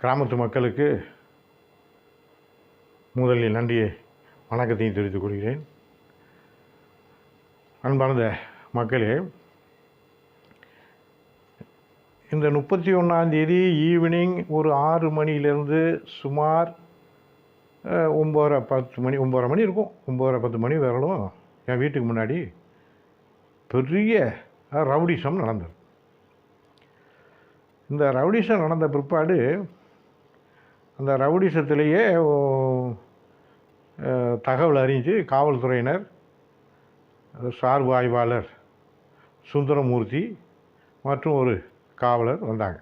கிராமத்து மக்களுக்கு முதலில் நன்றியை வணக்கத்தையும் தெரிவித்துக் கொள்கிறேன். அன்பார்ந்த மக்களே, இந்த 31 ஈவினிங் ஒரு 6 மணியிலேருந்து சுமார் 9:30 மணி இருக்கும். 9:10 மணி வரலும் என் வீட்டுக்கு முன்னாடி பெரிய ரவுடிசம் நடந்தது. இந்த ரவுடிசம் நடந்த பிற்பாடு அந்த ரவுடிசத்திலேயே தகவல் அறிஞ்சு காவல்துறையினர், சார்பு ஆய்வாளர் சுந்தரமூர்த்தி மற்றும் ஒரு காவலர் வந்தாங்க.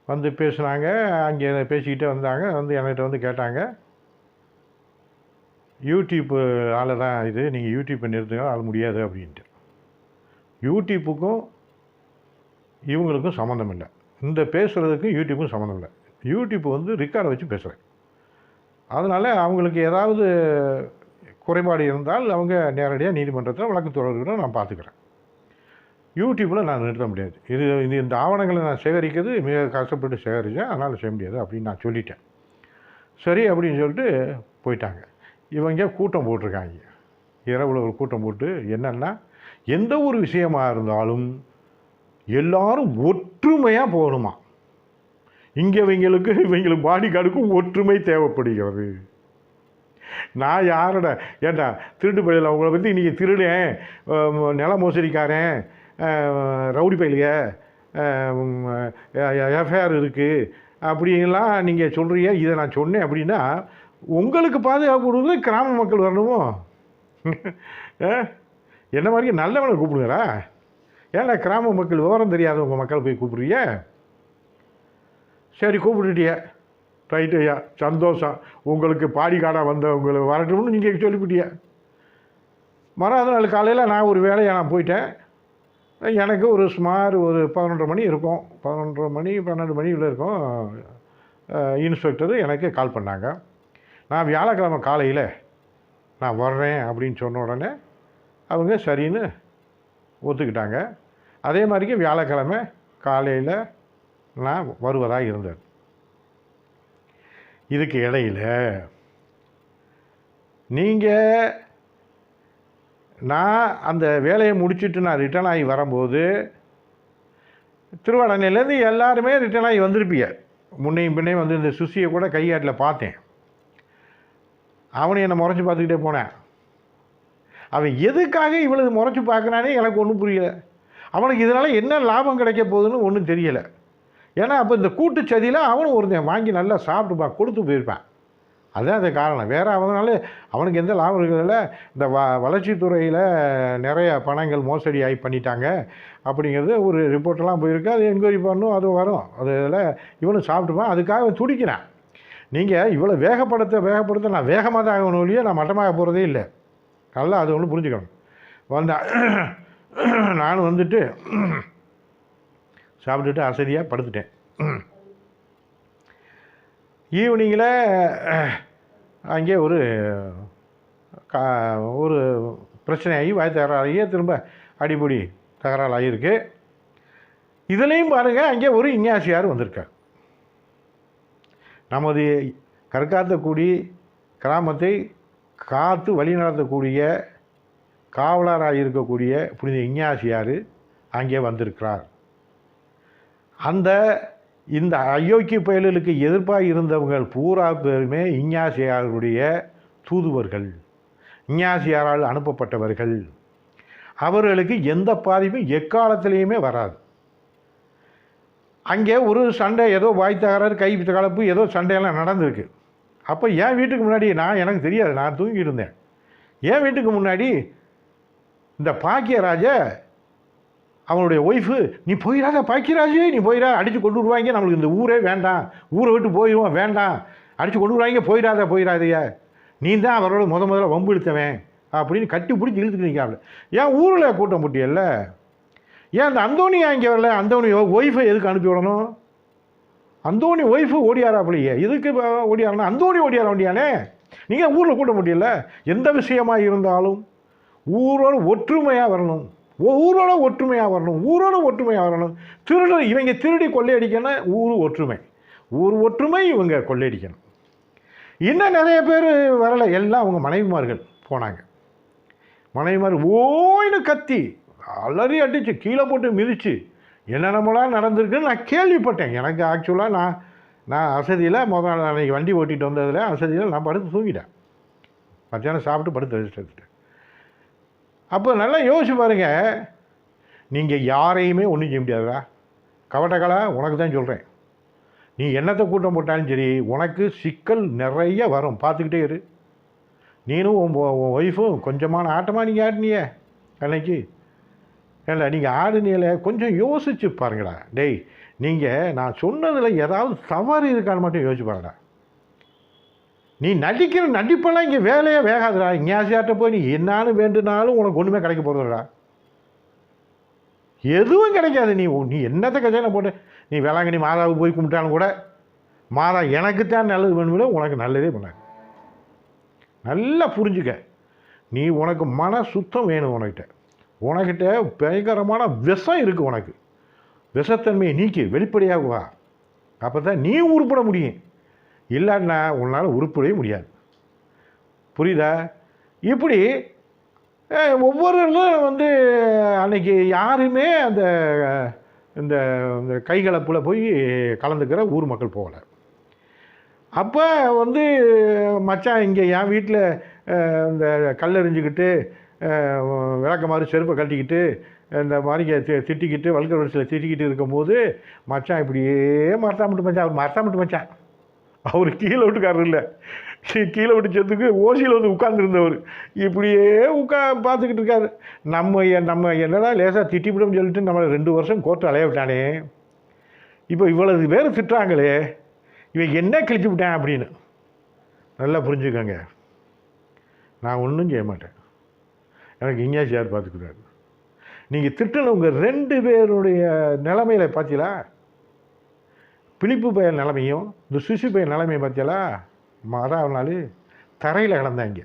வந்து பேசுனாங்க. அங்கே பேசிக்கிட்டே வந்தாங்க. வந்து என்கிட்ட வந்து கேட்டாங்க, யூடியூப் ஆள் தான் இது, நீங்கள் யூடியூப்பை நிறுத்துங்க, அது முடியாது அப்படின்ட்டு. யூடியூப்புக்கும் இவங்களுக்கும் சம்மந்தம் இல்லை. இந்த பேசுகிறதுக்கும் யூடியூப்புக்கும் சம்மந்தம் இல்லை. யூடியூப் வந்து ரெக்கார்டை வச்சு பேசுகிறேன். அதனால் அவங்களுக்கு ஏதாவது குறைபாடு இருந்தால் அவங்க நேரடியாக நீதிமன்றத்தில் வழக்கு தொடர்கிறோம், நான் பார்த்துக்கிறேன். யூடியூப்பில் நான் நிறுத்த முடியாது. இந்த ஆவணங்களை நான் சேகரிக்கிறது மிக கஷ்டப்பட்டு சேகரித்தேன், அதனால் செய்ய முடியாது அப்படின்னு நான் சொல்லிட்டேன். சரி அப்படின்னு சொல்லிட்டு போயிட்டாங்க. இவங்க கூட்டம் போட்டிருக்காங்க. இரவில் ஒரு கூட்டம் போட்டு என்னென்னா, எந்த ஒரு விஷயமாக இருந்தாலும் எல்லாரும் ஒற்றுமையாக போகணுமா. இங்கே இவங்களுக்கு பாடி கார்டுக்கும் ஒற்றுமை தேவைப்படுகிறது. நான் யாரோட ஏண்டா திருட்டு பயில அவங்கள பற்றி இன்றைக்கி திருடேன், நில மோசடிக்காரன், ரவுடி பயிலுங்க, எஃப்ஐஆர் இருக்குது அப்படின்லாம் நீங்கள் சொல்கிறீங்க. இதை நான் சொன்னேன் அப்படின்னா உங்களுக்கு பாதுகாப்பு கொடுக்குறது கிராம மக்கள் வரணுமோ? என்ன மாதிரி நல்லவனை கூப்பிடுங்களா? ஏன்னா கிராம மக்கள் விவரம் தெரியாதவங்க மக்களை போய் கூப்பிடுறீங்க. சரி, கூப்பிட்டுட்டிய, ரைட்டு ஐயா, சந்தோஷம். உங்களுக்கு பாடி கார்டாக வந்தவங்களை வரட்டும்னு நீங்கள் சொல்லிவிட்டிய. மறாவது நாள் காலையில் நான் ஒரு வேலையை நான் போயிட்டேன். எனக்கு ஒரு சுமார் ஒரு 11:30 மணி இருக்கும். 11:30 மணி 12 மணியில் இருக்கும். இன்ஸ்பெக்டர் எனக்கு கால் பண்ணாங்க. நான் வியாழக்கிழமை காலையில் நான் வர்றேன் அப்படின்னு சொன்ன உடனே அவங்க சரின்னு ஒத்துக்கிட்டாங்க. அதே மாதிரிக்கு வியாழக்கிழமை காலையில் நான் வருவதாக இருந்தது. இதுக்கு இடையில் நான் அந்த வேலையை முடிச்சுட்டு நான் ரிட்டர்ன் ஆகி வரும்போது திருவாடனையிலேருந்து எல்லாருமே ரிட்டர்ன் ஆகி வந்திருப்பீங்க. முன்னையும் பின்னையும் வந்து இந்த சுசியை கூட கையாட்டில் பார்த்தேன். அவனை என்னை முறைச்சி பார்த்துக்கிட்டே போனேன். அவன் எதுக்காக இவ்வளவு முறைச்சி பார்க்குறானே எனக்கு ஒன்றும் புரியலை. அவனுக்கு இதனால் என்ன லாபம் கிடைக்க போகுதுன்னு ஒன்றும் தெரியலை. ஏன்னா அப்போ இந்த கூட்டுச்சதியில் அவனும் ஒருத்தன் வாங்கி நல்லா சாப்பிட்டுப்பான், கொடுத்து போயிருப்பான். அதுதான் அந்த காரணம். வேறு அவனால அவனுக்கு எந்த லாபம் இருக்கிறதில்ல. இந்த வளர்ச்சித்துறையில் நிறைய பணங்கள் மோசடி ஆகி பண்ணிட்டாங்க அப்படிங்கிறது ஒரு ரிப்போர்ட்டெல்லாம் போயிருக்கு. அது என்கொயரி பண்ணும், அது வரும். அதில் இவனும் சாப்பிட்டுப்பான். அதுக்காக துடிக்கிறான். நீங்கள் இவ்வளோ வேகப்படுத்த நான் வேகமாக தான் ஆகணும் இல்லையா, நான் மட்டமாக போகிறதே இல்லை. நல்லா அது ஒன்று புரிஞ்சுக்கணும். வந்தேன். நான் வந்துட்டு சாப்பிட்டுட்டு அசதியாக படுத்துட்டேன். ஈவினிங்கில் அங்கே ஒரு பிரச்சனையாகி வாய் தகராறாகியே திரும்ப அடிப்படி தகராறு ஆகியிருக்கு. இதுலேயும் பாருங்கள், அங்கே ஒரு இஞ்ஞாசியார் வந்திருக்கார். நமது கற்காத்தக்குடி கிராமத்தை காத்து வழி நடத்தக்கூடிய காவலராக இருக்கக்கூடிய புனித இஞ்ஞாசியார் அங்கே வந்திருக்கிறார். இந்த அயோக்கிய பயலுக்கு எதிர்ப்பாக இருந்தவங்க பூரா பேருமே இஞ்ஞாசியாருடைய தூதுவர்கள், இஞ்ஞாசியாரால் அனுப்பப்பட்டவர்கள். அவர்களுக்கு எந்த பாதிப்பும் எக்காலத்திலையுமே வராது. அங்கே ஒரு சண்டை, ஏதோ வாய் தகராறு, கை கலப்பு, ஏதோ சண்டையெல்லாம் நடந்திருக்கு. அப்போ என் வீட்டுக்கு முன்னாடி எனக்கு தெரியாது, நான் தூங்கிட்டு இருந்தேன். என் வீட்டுக்கு முன்னாடி இந்த பாக்கியராஜ அவனுடைய ஒய்ஃபு, நீ போயிடாத பாக்கியராஜ், நீ போயிடா, அடித்து கொண்டு வருவாங்க, நம்மளுக்கு இந்த ஊரே வேண்டாம், ஊரை விட்டு போயிடுவோம், வேண்டாம், அடித்து கொண்டு வருவாங்க, போயிடாதையா, நீ தான் அவரோட முதல்ல வம்பு இழுத்தவன் அப்படின்னு கட்டி பிடிச்சி இழுத்துட்டு நிற்காமல். ஏன் ஊரில் கூட்டம் போட்டியல்ல, ஏன் அந்த அந்தோனியா இங்கே வரல? அந்தோனி ஒய்ஃபை எதுக்கு அனுப்பி விடணும்? அந்தோனி ஒய்ஃபு ஓடியாராப்பிலையே, எதுக்கு ஓடியாரணும்? அந்தோனி ஓடியார வேண்டியானே. நீங்கள் ஊரில் கூட்ட முடியல. எந்த விஷயமாக இருந்தாலும் ஊரோட ஒற்றுமையாக வரணும், ஊரோட ஒற்றுமையாக வரணும். திருடர் இவங்க திருடி கொள்ளையடிக்கணும், ஊர் ஒற்றுமை. ஊர் ஒற்றுமை இவங்க கொள்ளையடிக்கணும். இன்னும் நிறைய பேர் வரலை, எல்லாம் அவங்க மனைவிமார்கள் போனாங்க. மனைவிமார் ஓய்னு கத்தி அலறி அடித்து கீழே போட்டு மிதித்து என்னென்னமெல்லாம் நடந்திருக்குன்னு நான் கேள்விப்பட்டேன். எனக்கு ஆக்சுவலாக நான் அசதியில் முதல் அன்றைக்கி வண்டி ஓட்டிகிட்டு வந்ததில் அசதியில் நான் படுத்து தூங்கிட்டேன். மத்தியானம் சாப்பிட்டு படுத்து எடுத்துட்டேன். அப்போ நல்லா யோசிச்சு பாருங்கள், நீங்கள் யாரையுமே ஒன்றும் செய்ய முடியாதா? கவட்டக்கலா உனக்கு தான் சொல்கிறேன். நீ என்னத்தை கூட்டம் போட்டாலும் சரி, உனக்கு சிக்கல் நிறைய வரும். பார்த்துக்கிட்டே இரு. நீனும் உன் ஒய்ஃபும் கொஞ்சமான ஆட்டமாக நீங்கள் ஆடினிய அன்னைக்கு இல்லை, நீங்கள் ஆடுனியில் கொஞ்சம் யோசிச்சு பாருங்கடா. டேய், நீங்கள் நான் சொன்னதில் ஏதாவது தவறு இருக்கான்னு மட்டும் யோசிச்சு பாருங்கடா. நீ நடிக்கிற நடிப்பெல்லாம் இங்கே வேலையே வேகாதுடா. இங்கேயாசியாட்ட போய் நீ என்னான்னு வேண்டுனாலும் உனக்கு ஒன்றுமே கிடைக்க போகிறதுடா. எதுவும் கிடைக்காது. நீ என்னத்தை கல்யாணம் போட்டு நீ வேளாங்கண்ணி மாதாவுக்கு போய் கும்பிட்டாலும் கூட மாதா எனக்குத்தான் நல்லது வேணும்ல, உனக்கு நல்லதே பண்ணாது. நல்லா புரிஞ்சுக்க. நீ உனக்கு மன சுத்தம் வேணும். உனக்கிட்ட பயங்கரமான விஷம் இருக்குது. உனக்கு விஷத்தன்மையை நீக்கி வெளிப்படையாக வா. அப்போ தான் நீ உருப்பட முடியும். இல்லைன்னா உன்னால் உருப்படவே முடியாது. புரியுதா? இப்படி ஒவ்வொருவரும் அன்னைக்கு யாருமே இந்த கைகலப்பில் போய் கலந்துக்கிற ஊர் மக்கள் போகலை. அப்போ மச்சான் இங்கே என் வீட்டில் இந்த கல்லெறிஞ்சிக்கிட்டு விளக்க மாதிரி செருப்பை கட்டிக்கிட்டு இந்த மாதிரி திட்டிக்கிட்டு வழுக்கிற வரிசையில் திட்டிக்கிட்டு இருக்கும்போது மச்சான் இப்படியே மரத்தாமட்டு மச்சான். அவர் மரத்தாமட்டு மச்சான். அவர் கீழே விட்டுக்காரர் இல்லை, கீழே விட்டு சேர்த்துக்கு ஓசியில் உட்கார்ந்துருந்தவர் இப்படியே பார்த்துக்கிட்டு இருக்காரு. நம்ம என்னடா லேசாக திட்டிவிடும் சொல்லிட்டு நம்மளை 2 வருஷம் கோர்ட்டு அலைய விட்டானே, இப்போ இவ்வளவு பேர் திட்டுறாங்களே, இவன் என்ன கிழிச்சு விட்டான் அப்படின்னு. நல்லா புரிஞ்சுக்கோங்க, நான் ஒன்றும் செய்ய மாட்டேன். எனக்கு இங்கேயாச்சும் பார்த்துக்கிறாரு. நீங்கள் திட்டினவங்க 2 பேருடைய நிலைமையில பார்த்தீங்களா? பிலிப்பு பையன் நிலைமையும் இந்த சுசி பையன் நிலைமையும் பார்த்தீங்களா? அதான் நாள் தரையில் கிடந்தாங்க.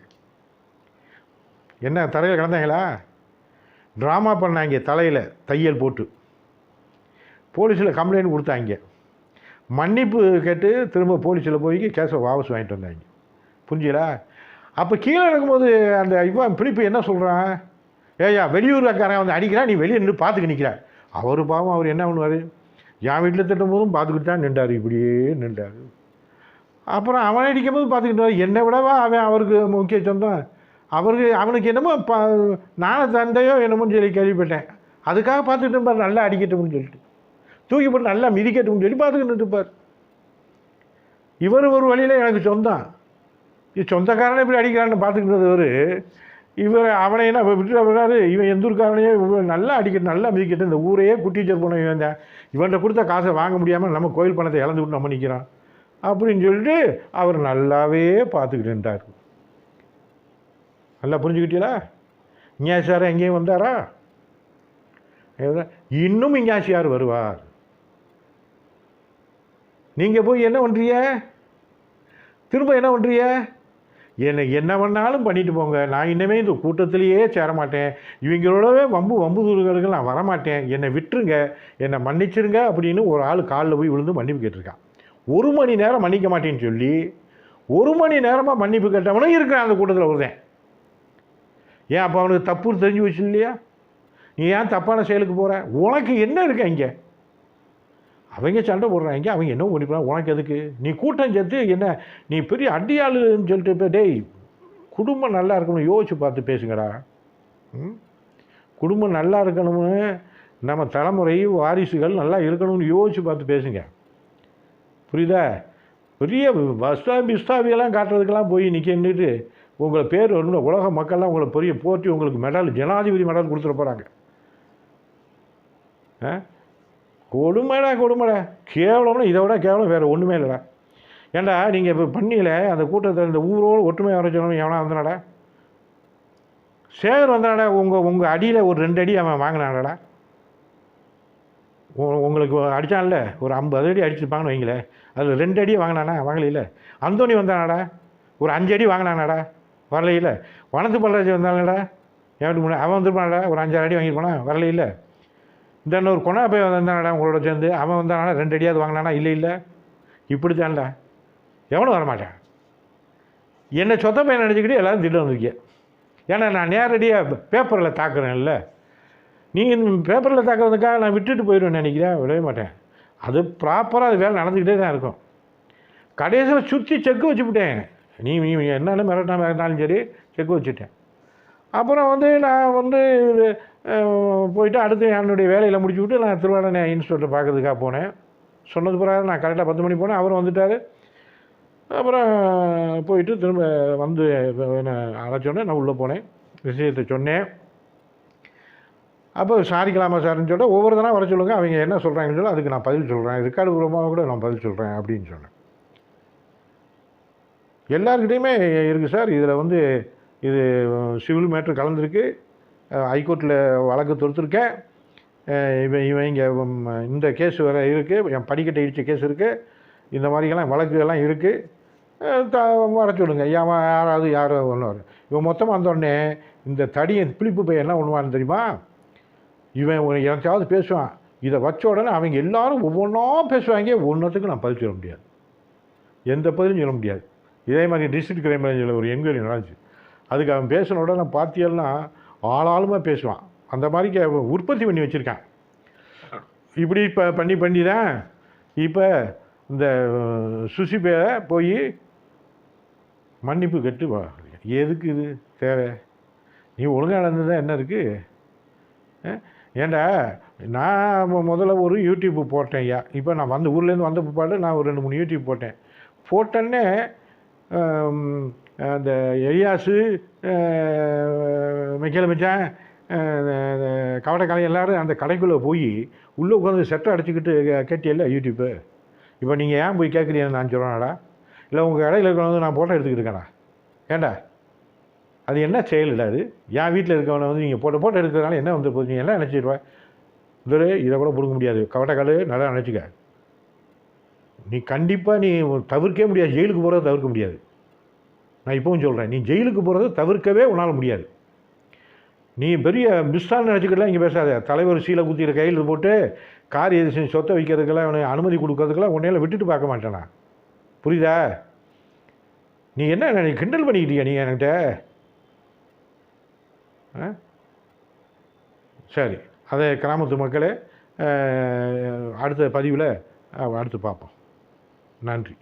என்ன தரையில் கிடந்தாங்களா? ட்ராமா பண்ணாங்க. தலையில் தையல் போட்டு போலீஸில் கம்ப்ளைண்ட் கொடுத்தாங்க. மன்னிப்பு கேட்டு திரும்ப போலீஸில் போய் கேஸை வாபஸ் வாங்கிட்டு வந்தாங்க. புரிஞ்சுங்களா? அப்போ கீழே இருக்கும்போது அந்த இவன் பிலிப்பு என்ன சொல்கிறான்? ஏயா வெளியூர்காரன் அடிக்கிறான், நீ வெளியே நின்று பார்த்துக்க நிற்கிறான். அவர் பாவம், அவர் என்ன பண்ணுவார்? என் வீட்டில் திட்டும் போதும் பார்த்துக்கிட்டு தான் நின்றார், இப்படியே நின்றார். அப்புறம் அவனை அடிக்கும் போது பார்த்துக்கிட்டு என்னை விடவா அவருக்கு முக்கிய சொந்தம். அவனுக்கு என்னமோ நானே தந்தையோ என்னமோன்னு சொல்லி கேள்விப்பட்டேன். அதுக்காக பார்த்துக்கிட்டு இருப்பார், நல்லா அடிக்கட்டும்னு சொல்லிட்டு தூக்கி போட்டு நல்லா மிதிக்கட்டும்னு சொல்லி பார்த்துக்கிட்டு இருப்பார். இவர் ஒரு வழியில் எனக்கு சொந்தம், இது சொந்தக்காரனே இப்படி அடிக்கிறான்னு பார்த்துக்கிட்டவர். அவனை என்ன விட்டு விடாது, இவன் எந்த ஊருக்காரனையே நல்லா அடிக்கட்டும், நல்லா மிதிக்கட்டும், இந்த ஊரையே குட்டிச்சர் போன இவன் தான், இவன்கிட்ட கொடுத்த காசை வாங்க முடியாமல் நம்ம கோயில் பணத்தை இழந்து விட்டு நம்ம நிற்கிறான் அப்படின்னு சொல்லிட்டு அவர் நல்லாவே பார்த்துக்கிட்டு இருந்தார். நல்லா புரிஞ்சுக்கிட்டீங்களா? இஞ்ஞாசியார் எங்கேயும் வந்தாரா? இன்னும் இஞ்ஞாசியார் வருவார். நீங்கள் போய் என்ன பண்ணுறிய? திரும்ப என்ன பண்ணுறிய? என்ன வேணாலும் பண்ணிட்டு போங்க, நான் இன்னமே இந்த கூட்டத்திலேயே சேரமாட்டேன், இவங்களோடவே வம்பு தூர்களுக்கு நான் வரமாட்டேன், என்னை விட்டுருங்க, என்னை மன்னிச்சிருங்க அப்படின்னு ஒரு ஆள் காலில் போய் விழுந்து மன்னிப்பு கேட்டிருக்கான். 1 மணி நேரம் மன்னிக்க மாட்டேன்னு சொல்லி 1 மணி நேரமாக மன்னிப்பு கேட்டவனும் இருக்கிறான் அந்த கூட்டத்தில் ஒருத்தன். ஏன் அப்போ அவனுக்கு தப்பு தெரிஞ்சு வச்சு இல்லையா? நீ ஏன் தப்பான செயலுக்கு போகிற? உனக்கு என்ன இருக்க இங்கே? அவங்க சண்டை போடுறாங்க, அவங்க என்ன பண்ணிப்பாங்க, உனக்கு எதுக்கு? நீ கூட்டம் சேர்த்து என்ன நீ பெரிய அடியாளுன்னு சொல்லிட்டு இப்போ டேய், குடும்பம் நல்லா இருக்கணும் யோசிச்சு பார்த்து பேசுங்கடா. குடும்பம் நல்லா இருக்கணும்னு நம்ம தலைமுறை வாரிசுகள் நல்லா இருக்கணும்னு யோசிச்சு பார்த்து பேசுங்க. புரியுதா? பெரிய பிஸ்தாபியெல்லாம் காட்டுறதுக்கெல்லாம் போய் நிற்கிட்டு உங்களை பேர் வரணும், உலக மக்கள்லாம் உங்களை பெரிய போற்றி உங்களுக்கு மெடல், ஜனாதிபதி மெடல் கொடுத்துட போகிறாங்க. கொடுமைடா கேவலம்னா இதை விட கேவலம் வேறு ஒன்றுமே இல்லைடா. ஏண்டா நீங்கள் இப்போ பண்ணியில் அந்த கூட்டத்தில் இந்த ஊரோடு ஒற்றுமை வரைச்சணும் எவனா வந்தானடா? சேகர் வந்தானடா, உங்கள் அடியில் ஒரு 2 அடி அவன் வாங்கினானடா. உங்களுக்கு அடித்தான்ல ஒரு 50 அடி அடிச்சுருப்பாங்கன்னு வைங்களே, அதில் 2 அடியை வாங்கினானா? வாங்கலையில. அந்தோணி வந்தானாடா, ஒரு 5 அடி வாங்கினானாடா? வரலையில. வனத்து பல்லராஜ் வந்தானடா, எவனுக்கு முன்னாடி அவன் வந்துருப்பானடா, ஒரு 5-6 அடி வாங்கியிருப்பானா? வரலையில்ல. இந்த ஒரு கொணா போய் வந்தானடா உங்களோட சேர்ந்து, அவன் வந்தானா 2 அடியாவது வாங்கினானா? இல்லை. இப்படி தான்டா, எவனும் வரமாட்டேன். என்னை சொத்த பையன் நினச்சிக்கிட்டு எல்லோரும் திட்டம் வந்திருக்கேன். ஏன்னா நான் நேரடியாக பேப்பரில் தாக்குறேன்ல. நீங்கள் பேப்பரில் தாக்குறதுக்காக நான் விட்டுட்டு போயிடுவேன் நினைக்கிறேன். விடவே மாட்டேன். அது ப்ராப்பராக அது வேலை நடந்துக்கிட்டே தான் இருக்கும். கடைசியில் சுற்றி செக்கு வச்சுவிட்டேன். நீ என்னென்ன மிரட்டினாலும் சரி செக்கு வச்சுட்டேன். அப்புறம் நான் போயிட்டு அடுத்து என்னுடைய வேலையில் முடிச்சு விட்டு நான் திருவாரூர் இன்ஸ்டியூட்டில் பார்க்கறதுக்காக போனேன். சொன்னது பிறகு நான் கரெக்டாக 10 மணி போனேன். அவர் வந்துட்டார். அப்புறம் போயிட்டு திரும்ப என்னை அழைச்சோன்னே நான் உள்ளே போனேன். விஷயத்தை சொன்னேன். அப்போ சாரிக்கலாமா சார்ன்னு சொல்லிட்டு ஒவ்வொரு தடவை வர சொல்லுங்கள், அவங்க என்ன சொல்கிறாங்கன்னு சொல்லி அதுக்கு நான் பதில் சொல்கிறேன், ரெக்கார்டு பூர்வமாக கூட நான் பதில் சொல்கிறேன் அப்படின்னு சொன்னேன். எல்லாருக்கிட்டையுமே இருக்குது சார். இதில் இது சிவில் மேட்ரு கலந்துருக்கு. ஹைகோர்ட்டில் வழக்கு தொடுத்துருக்கேன். இவன் இங்கே இந்த கேஸ் வேறு இருக்குது, என் படிக்கட்டை இடித்த கேஸ் இருக்குது, இந்த மாதிரிலாம் வழக்குகள்லாம் இருக்குது. வர சொல்லுங்க. யாரோ ஒன்று வரும். இவன் மொத்தமாக வந்தோடனே இந்த தடியை பிளிப்பு போய் என்ன பண்ணுவான்னு தெரியுமா? இவன் எனக்காவது பேசுவான். இதை வச்ச உடனே அவங்க எல்லோரும் ஒவ்வொன்றா பேசுவாங்க. ஒன்றுத்துக்கு நான் பதில் சொல்ல முடியாது, எந்த பதிலும் சொல்ல முடியாது. இதே மாதிரி டிஸ்ட்ரிக்ட் கிரைம் பிரான்ச்சில் ஒரு என்கொயரி நடந்துச்சு. அதுக்கு அவன் பேசின உடனே பார்த்தியல்னா ஆளாளுமாக பேசுவான். அந்த மாதிரி உற்பத்தி பண்ணி வச்சுருக்கான். இப்படி பண்ணி தான் இப்போ இந்த சுசிபே போய் மன்னிப்பு கேட்டு வா. எதுக்கு இது தேவை? நீ ஒழுங்காக நடந்ததான் என்ன இருக்குது? ஏண்டா நான் முதல்ல ஒரு யூடியூப் போட்டேன். ஐயா இப்போ நான் ஊர்லேருந்து வந்த பிற்பாடு நான் ஒரு 2-3 யூடியூப் போட்டேன்னே அந்த எலியாஸு, மைக்கேல் மச்சான், கவட கலை எல்லோரும் அந்த கடைக்குள்ளே போய் உள்ளே உட்காந்து செட்டை அடிச்சுக்கிட்டு கேட்டியல்ல யூடியூப்பு. இப்போ நீங்கள் ஏன் போய் கேட்குறீங்கன்னு நான் சொல்கிறேன்டா? இல்லை உங்கள் கடையில் இருக்கிறவங்க நான் ஃபோட்டோ எடுத்துக்கிட்டு இருக்கேனா? ஏண்டா அது என்ன செயல் இல்லை? அது என் வீட்டில் இருக்கவனை நீங்கள் ஃபோட்டோ எடுக்கிறதுனால என்ன போகுது? நீங்கள் எல்லாம் நினச்சிடுவேன். இதை கூட பிடுங்க முடியாது. கவட்டக்கால் நல்லா நினச்சிக்க. நீ கண்டிப்பாக தவிர்க்கவே முடியாது. ஜெயிலுக்கு போகிறத தவிர்க்க முடியாது. நான் இப்போவும் சொல்கிறேன், நீ ஜெயிலுக்கு போகிறத தவிர்க்கவே உன்னால் முடியாது. நீ பெரிய மிஸ்டான்னு நினச்சிக்கலாம். இங்கே பேசாத. தலைவர் சீலை குத்திக்கிற கையில் போட்டு கார் எது சொத்தை வைக்கிறதுக்கெல்லாம் அவனை அனுமதி கொடுக்கறதுக்கெல்லாம் உன்னையில விட்டுட்டு பார்க்க மாட்டேனா? புரியுதா? நீ என்ன கிண்டல் பண்ணிக்கிட்டியா நீ என்கிட்ட? சரி, அதை கிராமத்து மக்களே அடுத்த பதிவில் அடுத்து பார்ப்போம். நன்றி.